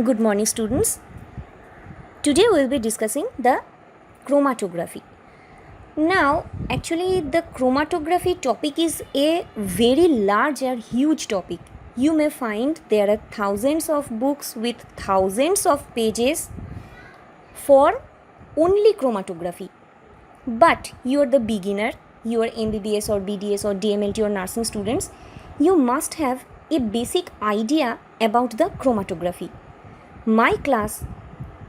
Good morning, students. Today we will be discussing the chromatography. Now, actually, the chromatography topic is a very large and huge topic. You may find there are thousands of books with thousands of pages for only chromatography. But you are the beginner, you are MBBS or BDS or DMLT or nursing students, you must have a basic idea about the chromatography. My class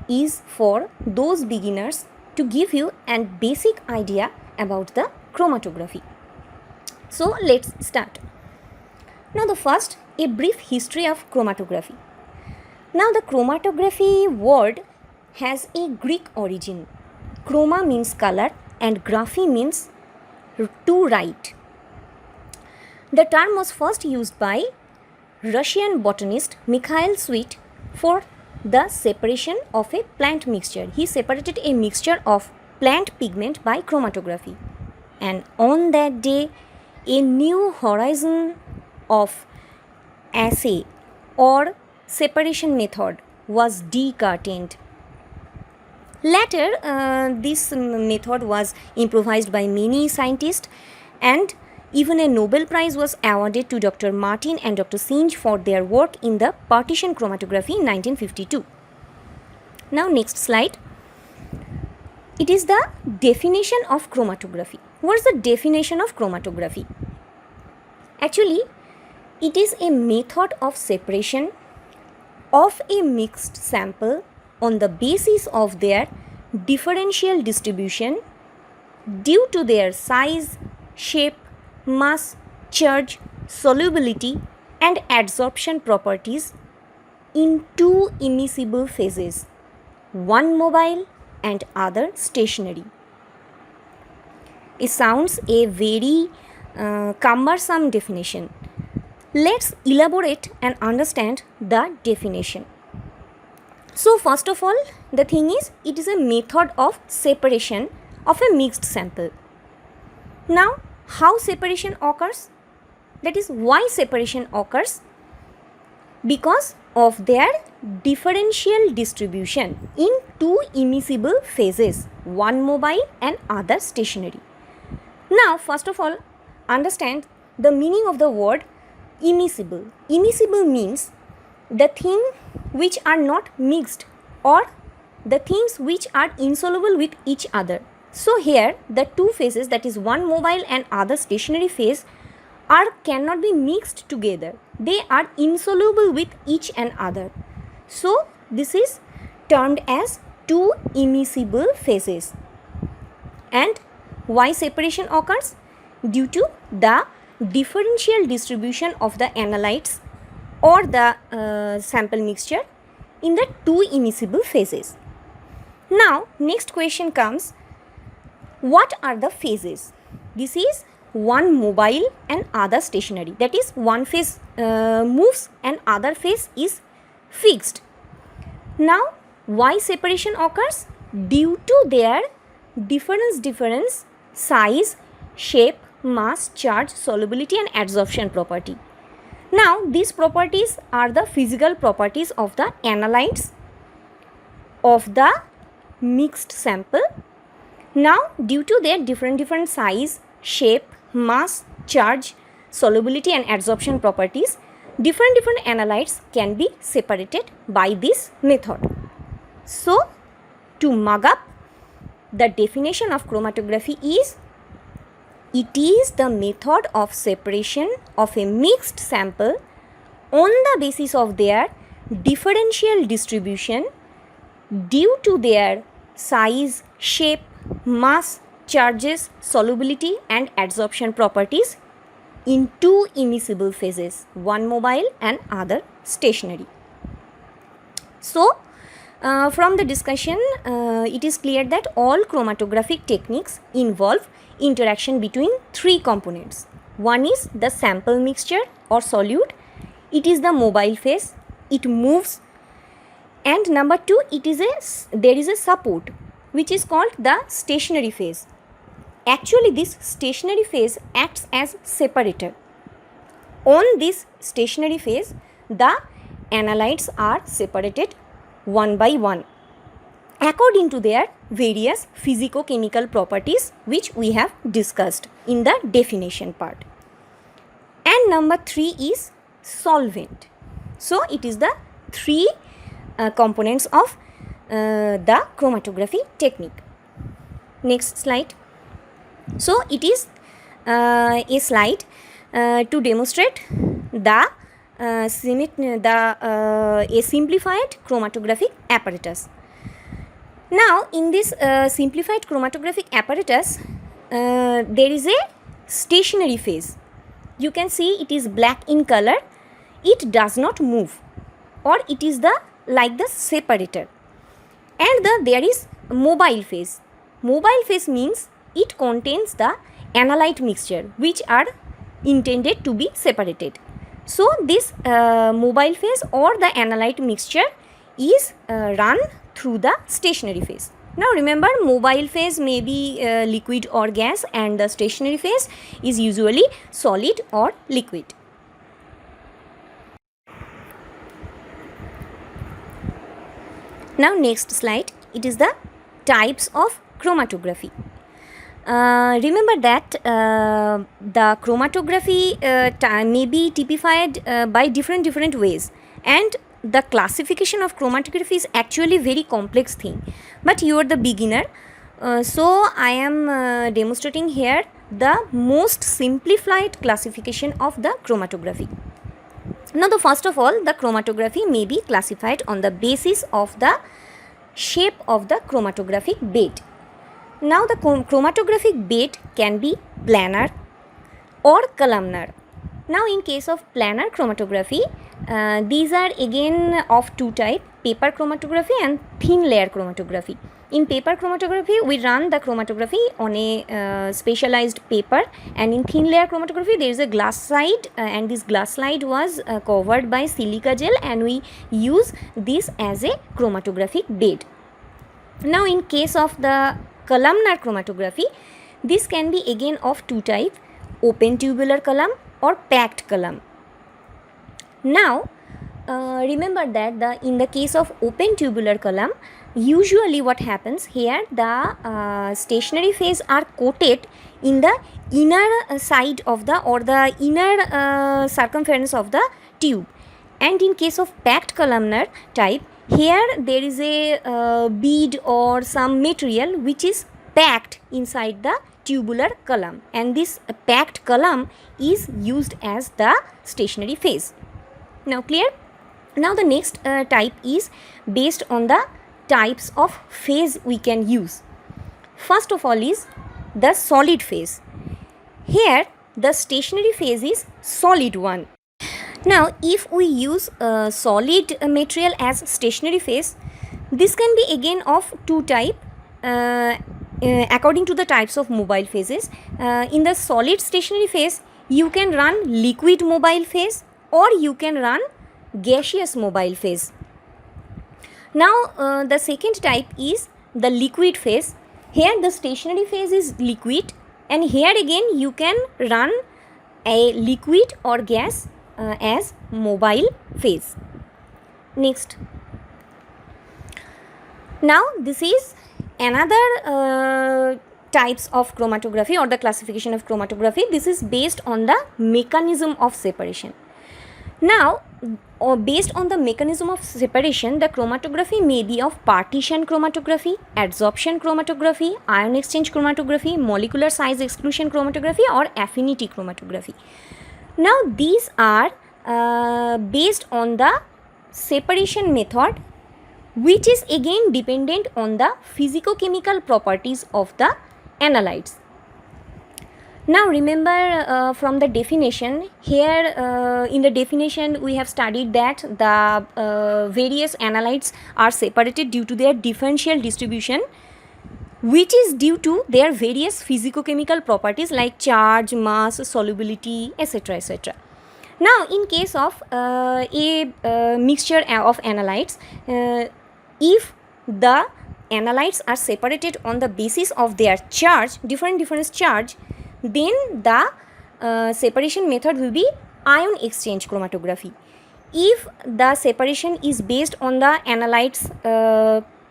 is for those beginners to give you a basic idea about the chromatography. So let's start. Now the first, a brief history of chromatography. Now the chromatography word has a Greek origin. Chroma means color and graphy means to write. The term was first used by Russian botanist Mikhail Sweet for the separation of a plant mixture. He separated a mixture of plant pigment by chromatography. And on that day, a new horizon of assay or separation method was decurtained. Later, this method was improvised by many scientists, and even a Nobel Prize was awarded to Dr. Martin and Dr. Singe for their work in the partition chromatography in 1952. Now, next slide. It is the definition of chromatography. What is the definition of chromatography? Actually, it is a method of separation of a mixed sample on the basis of their differential distribution due to their size, shape, mass, charge, solubility and adsorption properties in two immiscible phases, one mobile and other stationary. It sounds a very cumbersome definition. Let's elaborate and understand the definition. So first of all, the thing is, it is a method of separation of a mixed sample. Now, how separation occurs? That is, why separation occurs? Because of their differential distribution in two immiscible phases, one mobile and other stationary. Now, first of all, understand the meaning of the word immiscible. Immiscible means the thing which are not mixed or the things which are insoluble with each other. So here the two phases, that is one mobile and other stationary phase, cannot be mixed together. They are insoluble with each and other. So this is termed as two immiscible phases. And why separation occurs? Due to the differential distribution of the analytes or the sample mixture in the two immiscible phases. Now, next question comes, what are the phases? This is one mobile and other stationary. That is, one phase moves and other phase is fixed. Now, why separation occurs? Due to their different size, shape, mass, charge, solubility and adsorption property. Now, these properties are the physical properties of the analytes of the mixed sample. Now, due to their different size, shape, mass, charge, solubility and adsorption properties, different analytes can be separated by this method. So, to mug up, the definition of chromatography is, it is the method of separation of a mixed sample on the basis of their differential distribution due to their size, shape, mass, charges, solubility and adsorption properties in two immiscible phases, one mobile and other stationary. So, from the discussion, it is clear that all chromatographic techniques involve interaction between three components. One is the sample mixture or solute. It is the mobile phase. It moves. And number two, there is a support which is called the stationary phase. Actually, this stationary phase acts as separator. On this stationary phase, the analytes are separated one by one according to their various physico-chemical properties which we have discussed in the definition part. And number 3 is solvent. So it is the 3 components of the chromatography technique. Next slide. So it is a slide to demonstrate the a simplified chromatographic apparatus. Now in this simplified chromatographic apparatus there is a stationary phase. You can see it is black in color. It does not move, or it is like the separator. And there is mobile phase. Mobile phase means it contains the analyte mixture which are intended to be separated. So this mobile phase or the analyte mixture is run through the stationary phase. Now remember, mobile phase may be liquid or gas, and the stationary phase is usually solid or liquid. Now next slide, it is the types of chromatography. Remember that the chromatography may be typified by different ways, and the classification of chromatography is actually very complex thing, but you are the beginner, so I am demonstrating here the most simplified classification of the chromatography. Now first of all, the chromatography may be classified on the basis of the shape of the chromatographic bed. Now the chromatographic bed can be planar or columnar. Now in case of planar chromatography, these are again of two types, paper chromatography and thin layer chromatography. In paper chromatography, we run the chromatography on a specialized paper, and in thin layer chromatography there is a glass slide, and this glass slide was covered by silica gel, and we use this as a chromatographic bed. Now in case of the columnar chromatography, this can be again of two types, open tubular column or packed column. Now remember that in the case of open tubular column, usually what happens here, the stationary phase are coated in the inner side of the inner circumference of the tube, and in case of packed columnar type, here there is a bead or some material which is packed inside the tubular column, and this packed column is used as the stationary phase. Now clear? Now the next type is based on the types of phase we can use. First of all is the solid phase. Here the stationary phase is solid one. Now if we use solid material as stationary phase, this can be again of two type according to the types of mobile phases. In the solid stationary phase, you can run liquid mobile phase or you can run gaseous mobile phase. Now the second type is the liquid phase. Here the stationary phase is liquid, and here again you can run a liquid or gas as mobile phase. Next. Now this is another types of chromatography or the classification of chromatography. This is based on the mechanism of separation. Now based on the mechanism of separation, the chromatography may be of partition chromatography, adsorption chromatography, ion exchange chromatography, molecular size exclusion chromatography, or affinity chromatography. Now these are based on the separation method, which is again dependent on the physico-chemical properties of the analytes. Now remember from the definition, here in the definition we have studied that the various analytes are separated due to their differential distribution, which is due to their various physico-chemical properties like charge, mass, solubility, etc. etc. Now in case of a mixture of analytes, if the analytes are separated on the basis of their charge, different charge, then the separation method will be ion exchange chromatography. If the separation is based on the analytes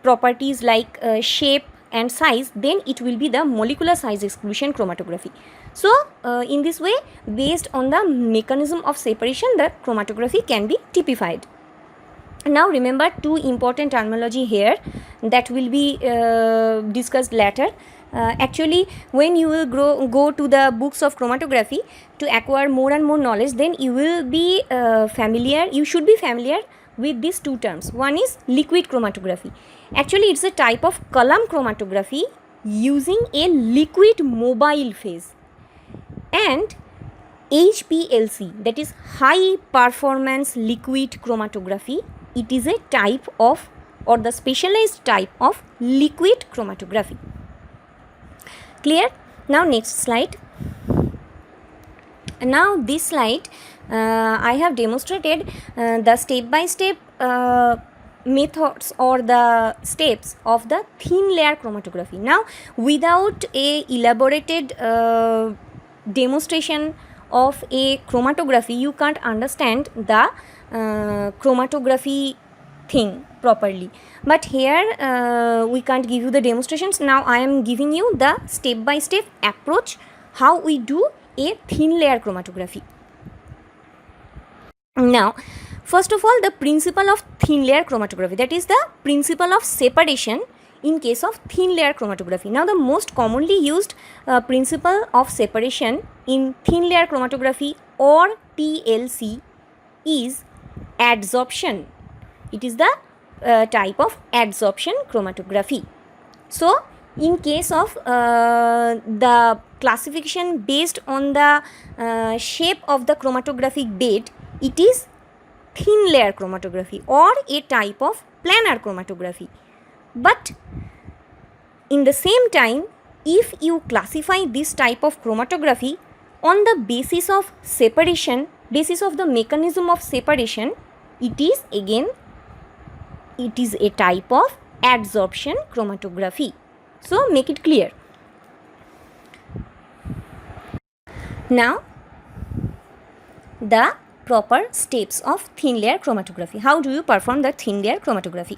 properties like shape and size, then it will be the molecular size exclusion chromatography. So in this way, based on the mechanism of separation, the chromatography can be typified. Now remember two important terminology here that will be discussed later. Actually, when you will go to the books of chromatography to acquire more and more knowledge, then you will be you should be familiar with these two terms. One is liquid chromatography. Actually, it's a type of column chromatography using a liquid mobile phase. And HPLC, that is high performance liquid chromatography, it is a type of, or the specialized type of liquid chromatography. Clear? Now next slide. Now this slide I have demonstrated the step by step methods or the steps of the thin layer chromatography. Now without a elaborated demonstration of a chromatography, you can't understand the chromatography thing properly. But here we can't give you the demonstrations. Now I am giving you the step by step approach how we do a thin layer chromatography. Now first of all, the principle of thin layer chromatography, that is the principle of separation in case of thin layer chromatography. Now the most commonly used principle of separation in thin layer chromatography or TLC is adsorption. It is the type of adsorption chromatography. So in case of the classification based on the shape of the chromatographic bed, it is thin layer chromatography or a type of planar chromatography. But in the same time, if you classify this type of chromatography on the basis of separation, basis of the mechanism of separation, it is a type of adsorption chromatography. So make it clear. Now the proper steps of thin layer chromatography. How do you perform the thin layer chromatography?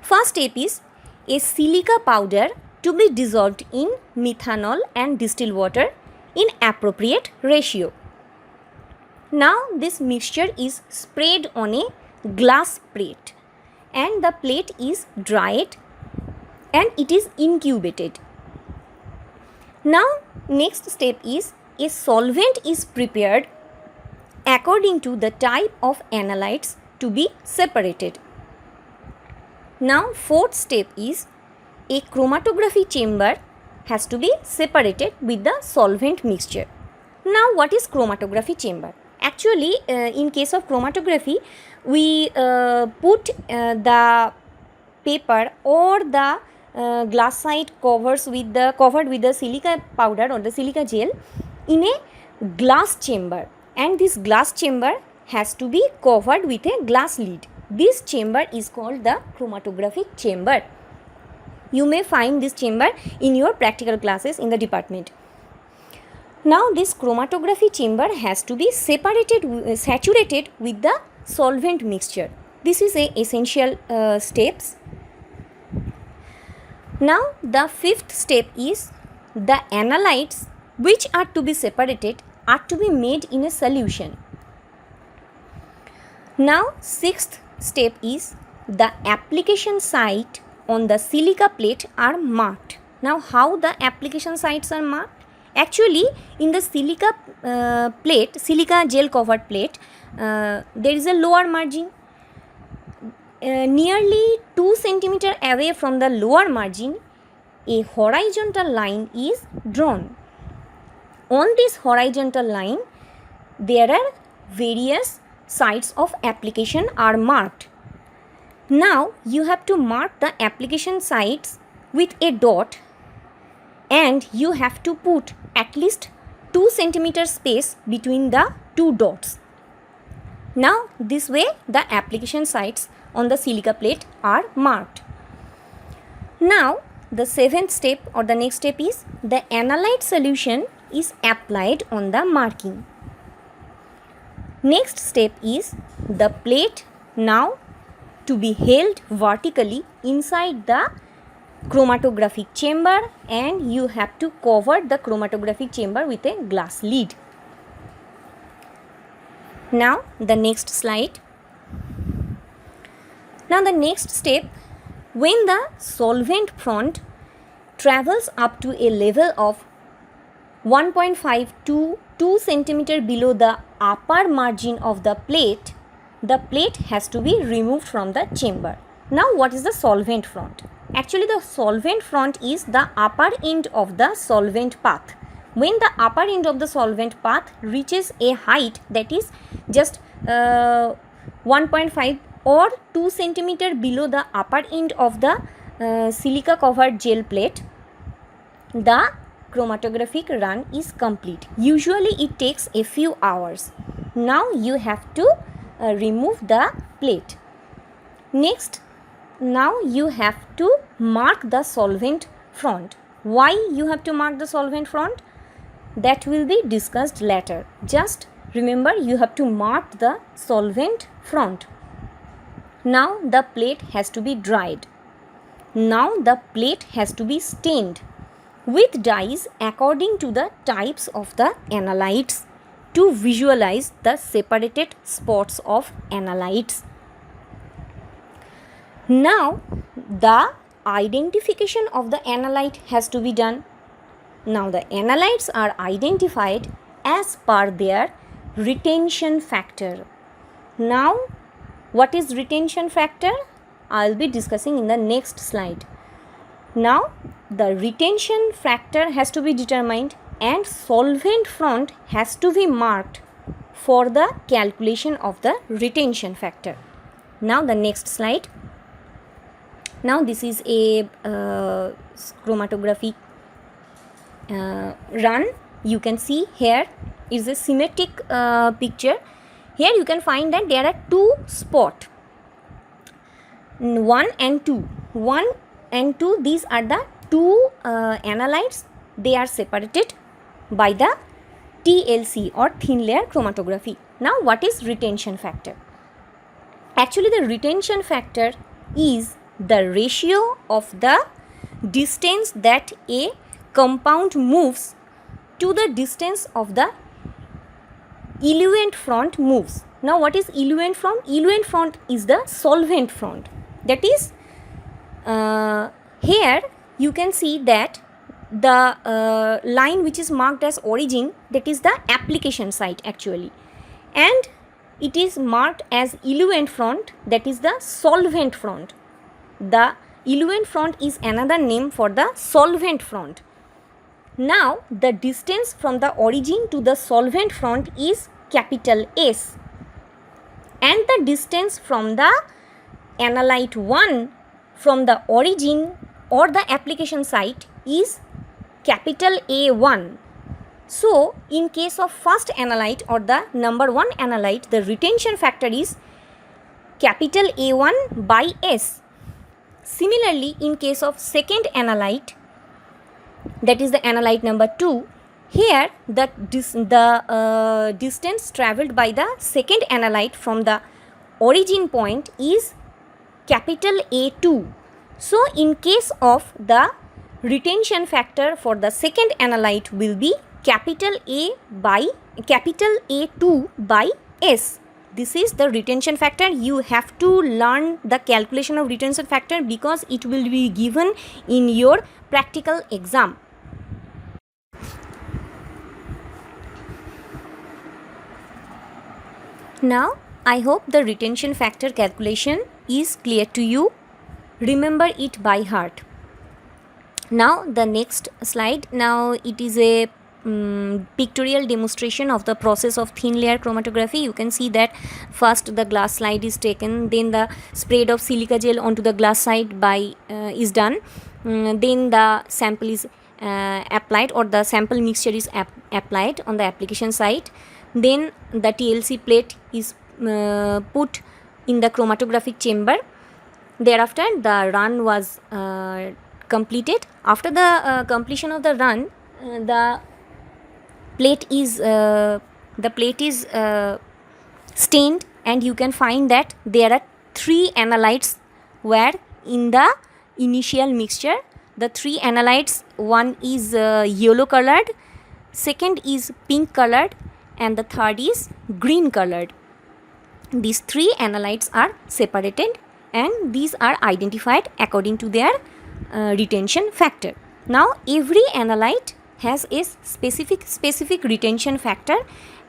First step is a silica powder to be dissolved in methanol and distilled water in appropriate ratio. Now this mixture is sprayed on a glass plate and the plate is dried and it is incubated. Now next step is a solvent is prepared according to the type of analytes to be separated. Now fourth step is a chromatography chamber has to be separated with the solvent mixture. Now what is chromatography chamber? Actually in case of chromatography, we put the paper or the glass side covered with the silica powder or the silica gel in a glass chamber, and this glass chamber has to be covered with a glass lid. This chamber is called the chromatographic chamber. You may find this chamber in your practical classes in the department. Now this chromatography chamber has to be saturated with the solvent mixture. This is a essential steps. Now the fifth step is the analytes which are to be separated are to be made in a solution. Now sixth step is the application site on the silica plate are marked. Now how the application sites are marked? Actually in the silica silica gel covered plate, there is a lower margin. Nearly 2 cm away from the lower margin, a horizontal line is drawn. On this horizontal line, there are various sites of application are marked. Now you have to mark the application sites with a dot, and you have to put at least 2 cm space between the two dots. Now this way the application sites on the silica plate are marked. Now the seventh step or the next step is the analyte solution is applied on the marking. Next step is the plate now to be held vertically inside the chromatographic chamber, and you have to cover the chromatographic chamber with a glass lid. Now the next slide. Now the next step, when the solvent front travels up to a level of 1.5 to 2 centimeter below the upper margin of the plate has to be removed from the chamber. Now what is the solvent front? Actually the solvent front is the upper end of the solvent path. When the upper end of the solvent path reaches a height that is just 1.5 or 2 centimeter below the upper end of the silica covered gel plate, the chromatographic run is complete. Usually it takes a few hours. Now you have to remove the plate. Next, now you have to mark the solvent front. Why you have to mark the solvent front? That will be discussed later. Just remember, you have to mark the solvent front. Now the plate has to be dried. Now the plate has to be stained with dyes according to the types of the analytes to visualize the separated spots of analytes. Now the identification of the analyte has to be done. Now the analytes are identified as per their retention factor. Now what is retention factor? I will be discussing in the next slide. Now the retention factor has to be determined and solvent front has to be marked for the calculation of the retention factor. Now the next slide. Now this is a chromatography run. You can see here is a symmetric picture. Here you can find that there are two spots, 1 and 2. 1 and 2, these are the two analytes. They are separated by the TLC or thin layer chromatography. Now what is retention factor? Actually the retention factor is the ratio of the distance that a compound moves to the distance of the eluent front moves. Now what is eluent front? Eluent front is the solvent front. That is here you can see that the line which is marked as origin, that is the application site actually, and it is marked as eluent front, that is the solvent front. The eluent front is another name for the solvent front. Now the distance from the origin to the solvent front is capital S, and the distance from the analyte 1 from the origin or the application site is capital A1. So in case of first analyte or the number 1 analyte, the retention factor is capital A1 by S. Similarly, in case of second analyte, that is the analyte number 2, here the distance travelled by the second analyte from the origin point is capital A2. So in case of the retention factor for the second analyte will be capital A2 by S. This is the retention factor. You have to learn the calculation of retention factor because it will be given in your practical exam. Now I hope the retention factor calculation is clear to you. Remember it by heart. Now the next slide. Now it is a pictorial demonstration of the process of thin layer chromatography. You can see that first the glass slide is taken, then the spread of silica gel onto the glass slide is done, then the sample is applied or the sample mixture is applied on the application site, then the TLC plate is put in the chromatographic chamber. Thereafter the run was completed. After the completion of the run, the plate is stained and you can find that there are 3 analytes were in the initial mixture. The 3 analytes, one is yellow colored, second is pink colored, and the third is green colored. These 3 analytes are separated and these are identified according to their retention factor. Now every analyte has a specific retention factor,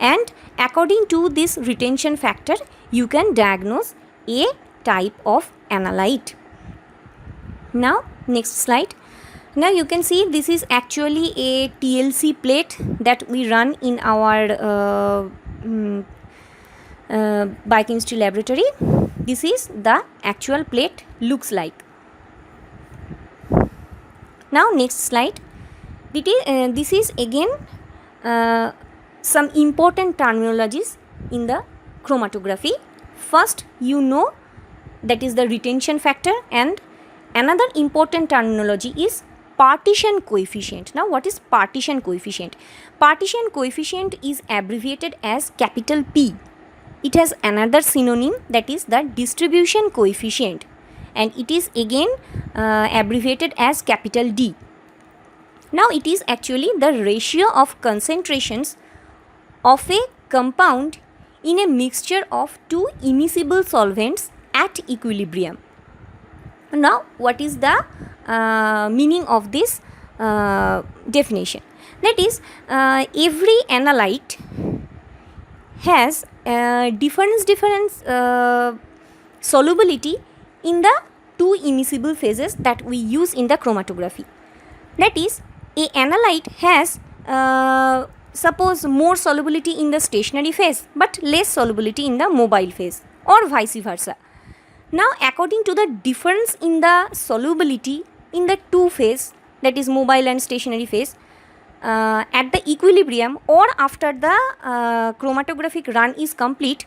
and according to this retention factor you can diagnose a type of analyte. Now next slide. Now you can see this is actually a TLC plate that we run in our biochemistry laboratory. This is the actual plate looks like. Now next slide. This is again some important terminologies in the chromatography. First, you know that is the retention factor, and another important terminology is partition coefficient. Now what is partition coefficient? Partition coefficient is abbreviated as capital P. It has another synonym, that is the distribution coefficient, and it is again abbreviated as capital D. Now it is actually the ratio of concentrations of a compound in a mixture of 2 immiscible solvents at equilibrium. Now what is the meaning of this definition? That is, every analyte has different solubility in the 2 immiscible phases that we use in the chromatography. That is, a analyte has suppose more solubility in the stationary phase but less solubility in the mobile phase, or vice versa. Now according to the difference in the solubility in the 2 phase, that is mobile and stationary phase, at the equilibrium or after the chromatographic run is complete,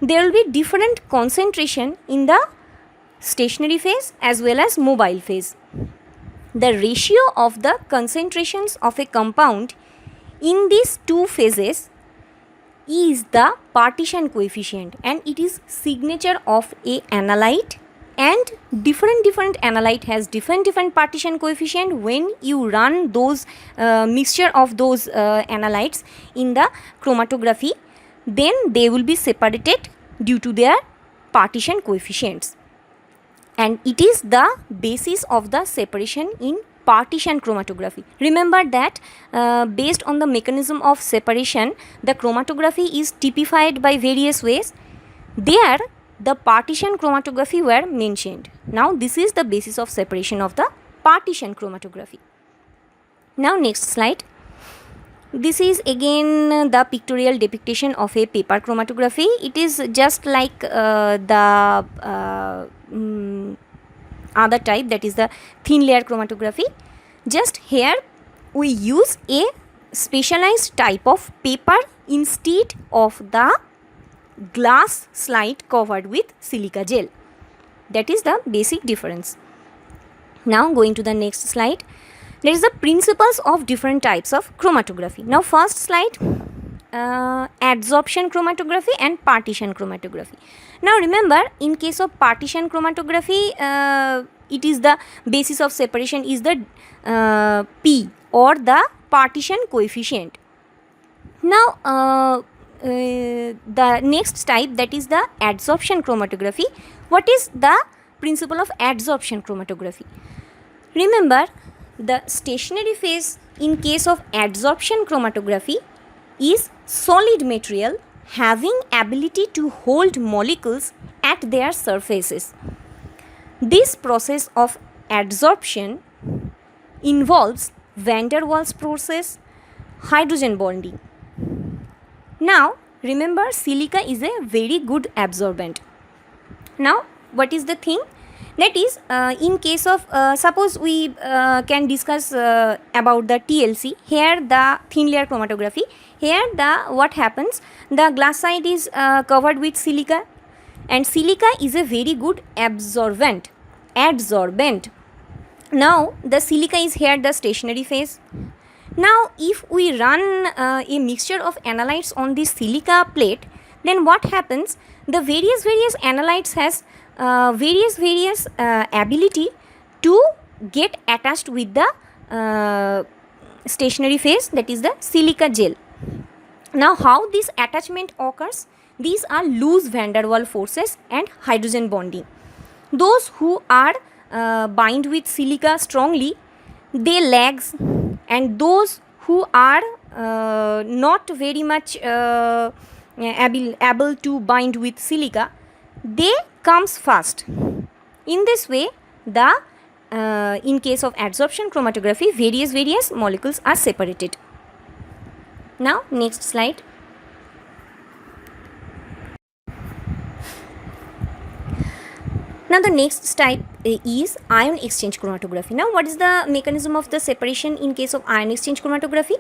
there will be different concentration in the stationary phase as well as mobile phase. The ratio of the concentrations of a compound in these 2 phases is the partition coefficient, and it is signature of a analyte, and different analyte has different partition coefficient. When you run those mixture of those analytes in the chromatography, then they will be separated due to their partition coefficients, and it is the basis of the separation in partition chromatography. Remember that based on the mechanism of separation, the chromatography is typified by various ways. There the partition chromatography were mentioned. Now this is the basis of separation of the partition chromatography. Now next slide. This is again the pictorial depiction of a paper chromatography. It is just like the other type, that is the thin layer chromatography. Just here we use a specialized type of paper instead of the glass slide covered with silica gel. That is the basic difference. Now going to the next slide. There is the principles of different types of chromatography. Now first slide, adsorption chromatography and partition chromatography. Now remember, in case of partition chromatography, it is the basis of separation is the P, or the partition coefficient. Now the next type, that is the adsorption chromatography. What is the principle of adsorption chromatography? Remember, the stationary phase in case of adsorption chromatography is solid material having ability to hold molecules at their surfaces. This process of adsorption involves van der Waals process, hydrogen bonding. Now remember, silica is a very good absorbent. Now what is the thing? That is, in case of suppose we can discuss about the TLC. Here the thin layer chromatography. Here what happens, the glass side is covered with silica, and silica is a very good adsorbent. Now the silica is here the stationary phase. Now if we run a mixture of analytes on this silica plate, Then what happens? The various analytes has various ability to get attached with the stationary phase, that is the silica gel. Now how this attachment occurs? These are loose van der Waals forces and hydrogen bonding. Those who are bind with silica strongly, they lags, and those who are not very much able to bind with silica, they comes fast. In this way, the in case of adsorption chromatography, various molecules are separated. Now next slide. Now the next type is ion exchange chromatography. Now what is the mechanism of the separation in case of ion exchange chromatography?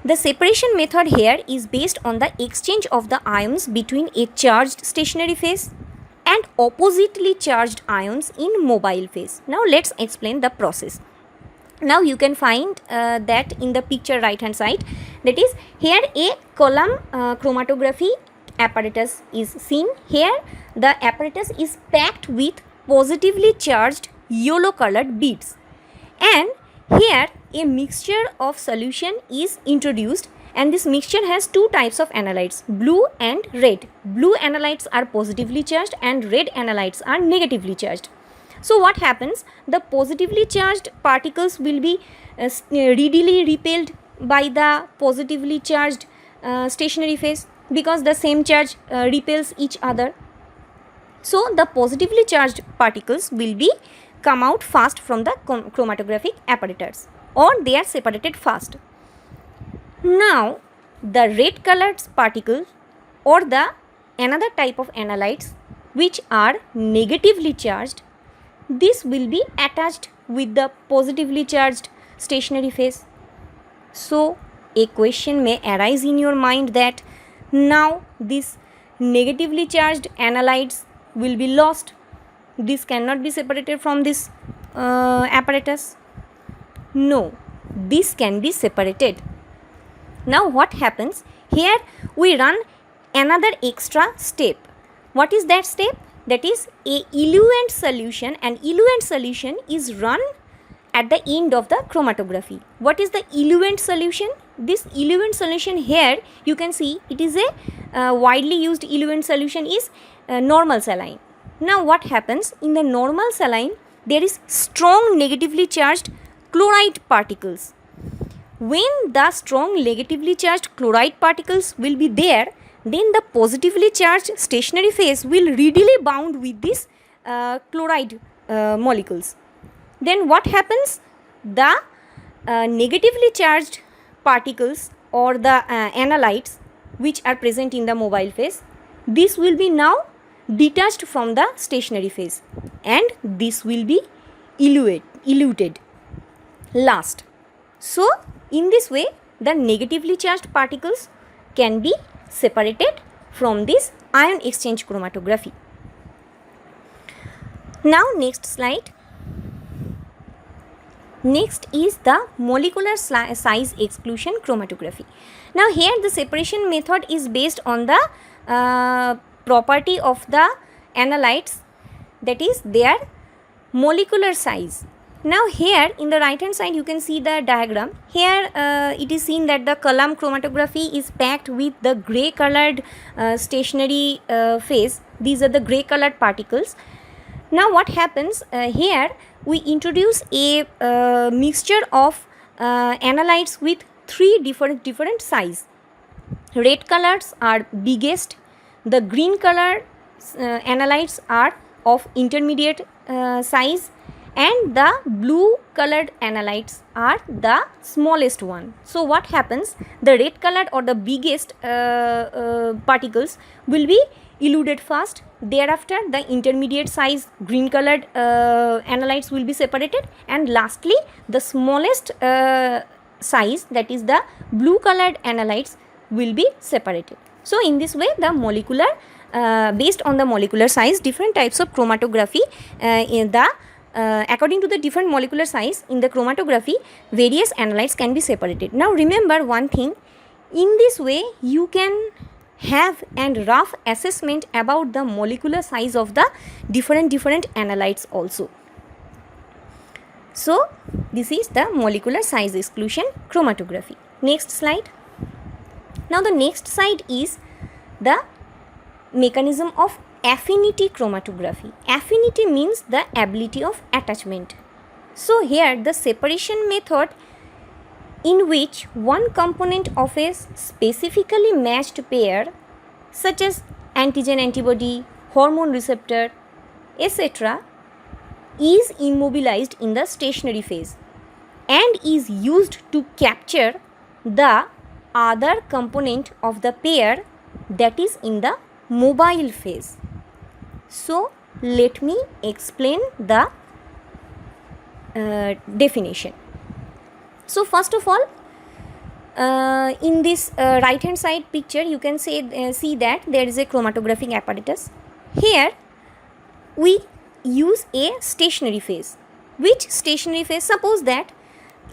The separation method here is based on the exchange of the ions between a charged stationary phase and oppositely charged ions in mobile phase. Now let's explain the process. Now you can find that in the picture right hand side, that is here a column chromatography apparatus is seen. Here the apparatus is packed with positively charged yellow colored beads, and here a mixture of solution is introduced, and this mixture has two types of analytes, blue and red. Blue analytes are positively charged and red analytes are negatively charged. So what happens? The positively charged particles will be readily repelled by the positively charged stationary phase, because the same charge repels each other. So the positively charged particles will be come out fast from the chromatographic apparatus, or they are separated fast. Now the red colored particles, or the another type of analytes which are negatively charged, this will be attached with the positively charged stationary phase. So a question may arise in your mind that now this negatively charged analytes will be lost. This cannot be separated from this apparatus. No, this can be separated. Now what happens? Here we run another extra step. What is that step? That is a eluent solution, and eluent solution is run at the end of the chromatography. What is the eluent solution? This eluent solution, here you can see it is a widely used eluent solution is normal saline. Now what happens? In the normal saline, there is strong negatively charged chloride particles. When the strong negatively charged chloride particles will be there, then the positively charged stationary phase will readily bound with these chloride molecules. Then what happens? The negatively charged particles, or the analytes which are present in the mobile phase, this will be now detached from the stationary phase, and this will be eluted last. So in this way, the negatively charged particles can be separated from this ion exchange chromatography. Now next slide. Next is the molecular size exclusion chromatography. Now here the separation method is based on the property of the analytes, that is their molecular size. Now here in the right hand side you can see the diagram. Here it is seen that the column chromatography is packed with the grey colored stationary phase. These are the grey colored particles. Now what happens? Here we introduce a mixture of analytes with three different size. Red colors are biggest, the green color analytes are of intermediate size, and the blue colored analytes are the smallest one. So what happens? The red colored or the biggest particles will be eluded fast. Thereafter the intermediate size green colored analytes will be separated, and lastly the smallest size, that is the blue colored analytes, will be separated. So in this way the molecular based on the molecular size, different types of chromatography in the according to the different molecular size in the chromatography, various analytes can be separated. Now remember one thing, in this way you can have and rough assessment about the molecular size of the different analytes also. So this is the molecular size exclusion chromatography. Next slide. Now the next slide is the mechanism of affinity chromatography. Affinity means the ability of attachment. So here the separation method in which one component of a specifically matched pair such as antigen antibody, hormone receptor, etc. is immobilized in the stationary phase and is used to capture the other component of the pair that is in the mobile phase. So let me explain the definition. So first of all, in this right hand side picture you can see that there is a chromatographic apparatus. Here we use a stationary phase. Which stationary phase? Suppose that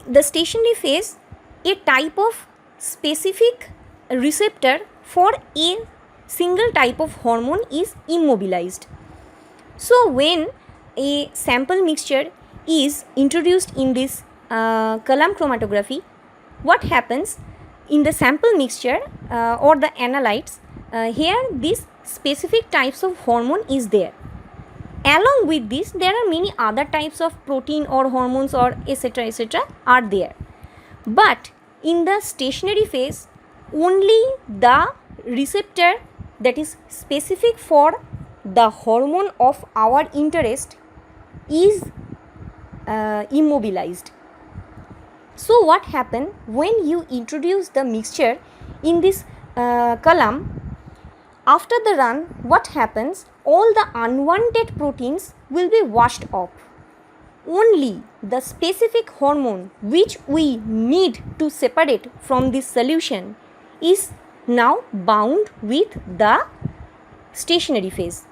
the stationary phase, a type of specific receptor for a single type of hormone is immobilized. So when a sample mixture is introduced in this column chromatography, what happens in the sample mixture or the analytes, here these specific types of hormone is there. Along with this, there are many other types of protein or hormones or etc. are there. But in the stationary phase, only the receptor that is specific for the hormone of our interest is immobilized. So what happens when you introduce the mixture in this column? After the run, what happens? All the unwanted proteins will be washed off. Only the specific hormone which we need to separate from this solution is now bound with the stationary phase,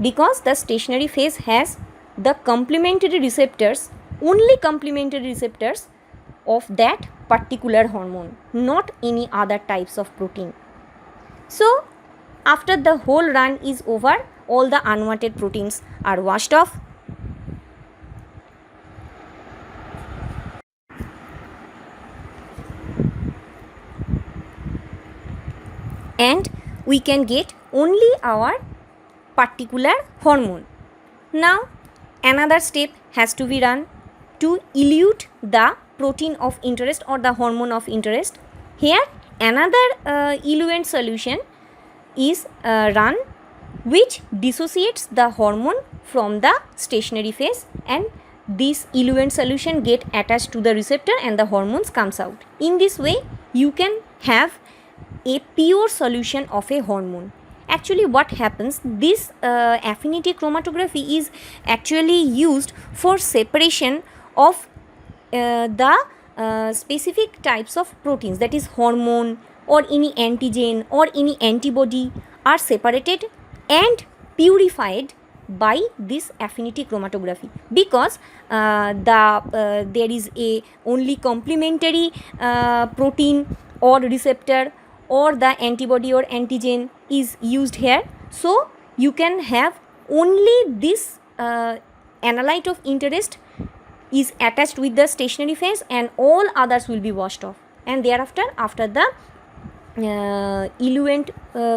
because the stationary phase has the complementary receptors, only complementary receptors of that particular hormone, not any other types of protein. So after the whole run is over, all the unwanted proteins are washed off. And we can get only our particular hormone. Now another step has to be run to elute the protein of interest or the hormone of interest. Here another eluent solution is run which dissociates the hormone from the stationary phase, and this eluent solution get attached to the receptor and the hormones comes out. In this way you can have a pure solution of a hormone. Actually what happens, this affinity chromatography is actually used for separation of the specific types of proteins, that is hormone or any antigen or any antibody are separated and purified by this affinity chromatography, because there is a only complementary protein or receptor or the antibody or antigen is used here. So you can have only this analyte of interest is attached with the stationary phase and all others will be washed off, and thereafter after the eluent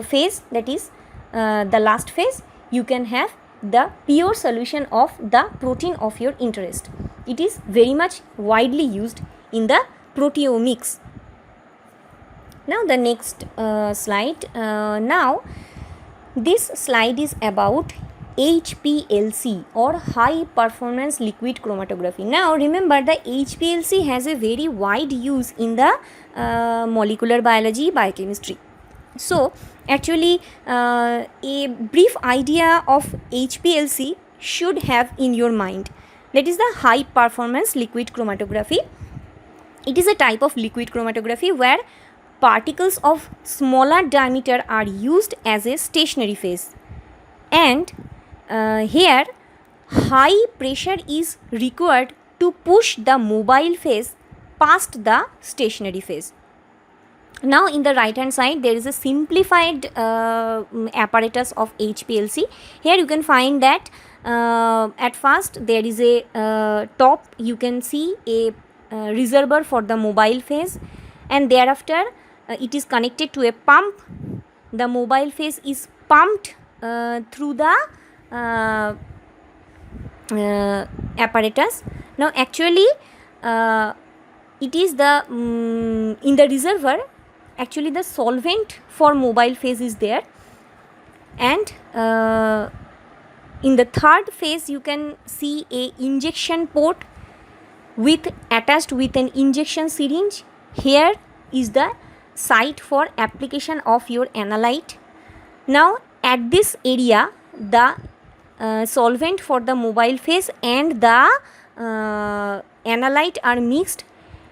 phase, that is the last phase, you can have the pure solution of the protein of your interest. It is very much widely used in the proteomics. Now the next slide. Now this slide is about HPLC or high performance liquid chromatography. Now remember, the HPLC has a very wide use in the molecular biology, biochemistry. So actually a brief idea of HPLC should have in your mind. That is the high performance liquid chromatography. It is a type of liquid chromatography where particles of smaller diameter are used as a stationary phase, and here high pressure is required to push the mobile phase past the stationary phase. Now in the right hand side there is a simplified apparatus of HPLC. Here you can find that at first there is a top, you can see a reservoir for the mobile phase, and thereafter it is connected to a pump. The mobile phase is pumped through the apparatus. Now actually it is the in the reservoir, actually the solvent for mobile phase is there, and in the third phase you can see a injection port with attached with an injection syringe. Here is the site for application of your analyte. Now at this area the solvent for the mobile phase and the analyte are mixed,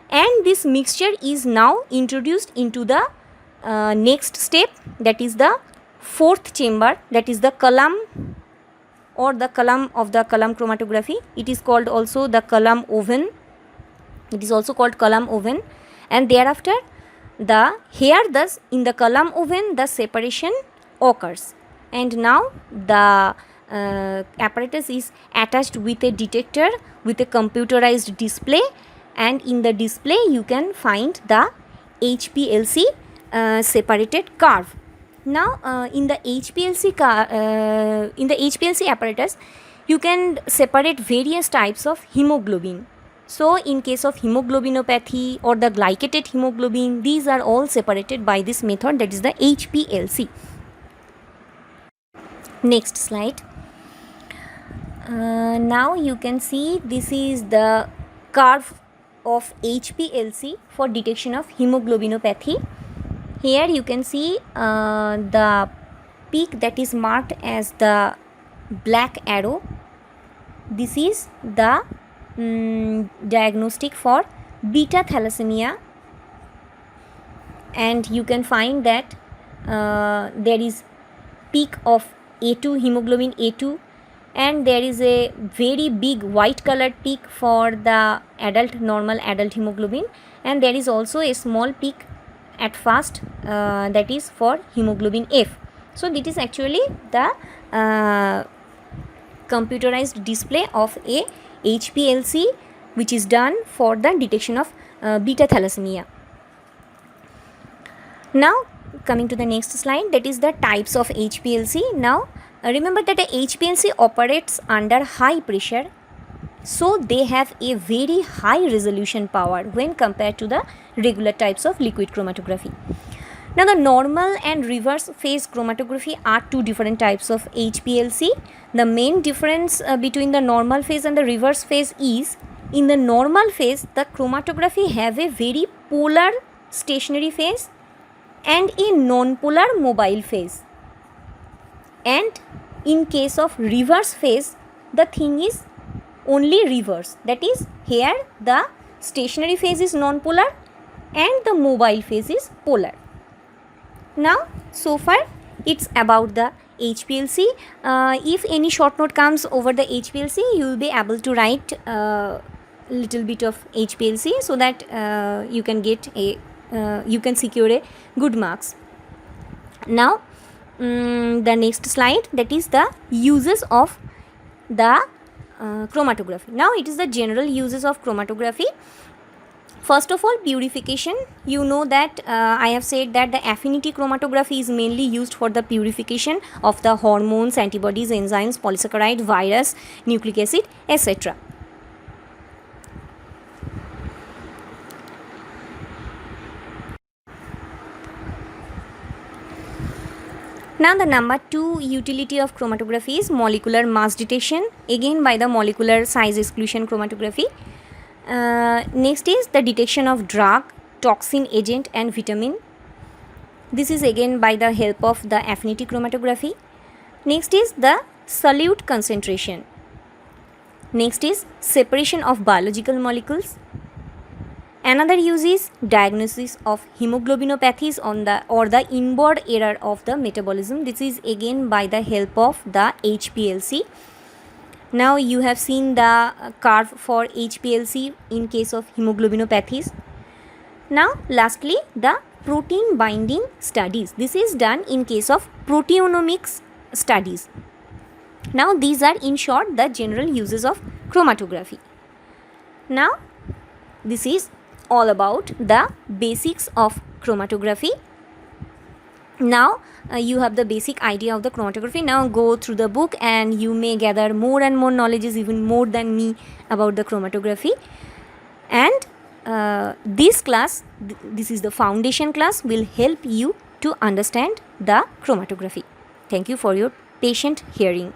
and this mixture is now introduced into the next step, that is the fourth chamber, that is the column or the column of the column chromatography. It is called also the column oven. It is also called column oven. And thereafter here thus in the column oven the separation occurs, and now the apparatus is attached with a detector with a computerized display, and in the display you can find the HPLC separated curve. Now in the HPLC apparatus you can separate various types of hemoglobin. So in case of hemoglobinopathy or the glycated hemoglobin, these are all separated by this method, that is the HPLC. Next slide. Now you can see this is the curve of HPLC for detection of hemoglobinopathy. Here you can see the peak that is marked as the black arrow. This is the diagnostic for beta thalassemia, and you can find that there is peak of A2, hemoglobin A2, and there is a very big white colored peak for the normal adult hemoglobin, and there is also a small peak at first that is for hemoglobin F. So this is actually the computerized display of a HPLC which is done for the detection of beta thalassemia. Now coming to the next slide, that is the types of HPLC. Now remember that a HPLC operates under high pressure, so they have a very high resolution power when compared to the regular types of liquid chromatography. Now the normal and reverse phase chromatography are two different types of HPLC. The main difference between the normal phase and the reverse phase is, in the normal phase the chromatography have a very polar stationary phase and a non-polar mobile phase, and in case of reverse phase the thing is only reverse, that is here the stationary phase is non-polar and the mobile phase is polar. Now so far it's about the HPLC. If any short note comes over the HPLC, you will be able to write little bit of HPLC so that you can get a you can secure a good marks. Now the next slide, that is the uses of the chromatography. Now it is the general uses of chromatography. First of all, purification. You know that I have said that the affinity chromatography is mainly used for the purification of the hormones, antibodies, enzymes, polysaccharide, virus, nucleic acid, etc. Now the number 2 utility of chromatography is molecular mass detection, again by the molecular size exclusion chromatography. Next is the detection of drug, toxin, agent and vitamin. This is again by the help of the affinity chromatography. Next is the solute concentration. Next is separation of biological molecules. Another use is diagnosis of hemoglobinopathies or the inward error of the metabolism. This is again by the help of the HPLC. Now you have seen the curve for HPLC in case of hemoglobinopathies. Now lastly the protein binding studies. This is done in case of proteomics studies. Now these are in short the general uses of chromatography. Now this is all about the basics of chromatography. Now you have the basic idea of the chromatography. Now go through the book and you may gather more and more knowledges, even more than me, about the chromatography. And this class, this is the foundation class, will help you to understand the chromatography. Thank you for your patient hearing.